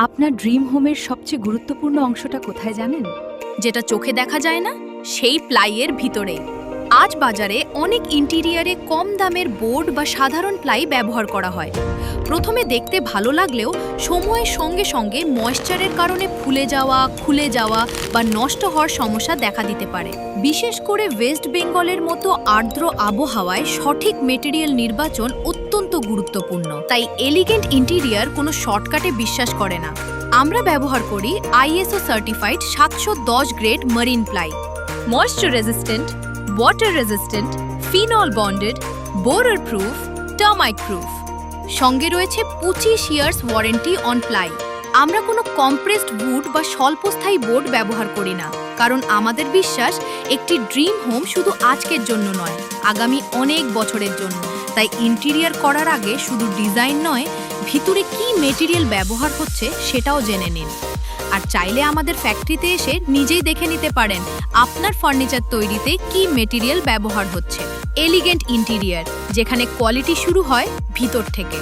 আপনার ড্রিম হোমের সবচেয়ে গুরুত্বপূর্ণ অংশটা কোথায় জানেন? যেটা চোখে দেখা যায় না সেই প্লাইয়ের ভিতরে। আজ বাজারে অনেক ইন্টেরিয়ারে কম দামের বোর্ড বা সাধারণ প্লাই ব্যবহার করা হয়। প্রথমে দেখতে ভালো লাগলেও সময়ের সঙ্গে সঙ্গে ময়েশ্চারের কারণে ফুলে যাওয়া, খুলে যাওয়া বা নষ্ট হওয়ার সমস্যা দেখা দিতে পারে। বিশেষ করে ওয়েস্ট বেঙ্গলের মতো আর্দ্র আবহাওয়ায় সঠিক মেটেরিয়াল নির্বাচন অত্যন্ত গুরুত্বপূর্ণ। তাই এলিগেন্ট ইন্টেরিয়ার কোনো শর্টকাটে বিশ্বাস করে না। আমরা ব্যবহার করি ISO certified 710 grade marine ply, moisture resistant, water resistant, phenol bonded, borer proof, termite proof. সঙ্গে রয়েছে 25 ইয়ার্স ওয়ারেন্টি অন প্লাই। আমরা কোনো কম্প্রেসড উড বা স্বল্পস্থায়ী বোর্ড ব্যবহার করি না, কারণ আমাদের বিশ্বাস একটি ড্রিম হোম শুধু আজকের জন্য নয়, আগামী অনেক বছরের জন্য। তাই ইন্টেরিয়ার করার আগে শুধু ডিজাইন নয়, ভিতরে কি মেটেরিয়াল ব্যবহার হচ্ছে সেটাও জেনে নিন। আর চাইলে আমাদের ফ্যাক্টরিতে এসে নিজেই দেখে নিতে পারেন আপনার ফার্নিচার তৈরিতে কি মেটেরিয়াল ব্যবহার হচ্ছে। এলিগেন্ট ইন্টেরিয়ার, যেখানে কোয়ালিটি শুরু হয় ভিতর থেকে।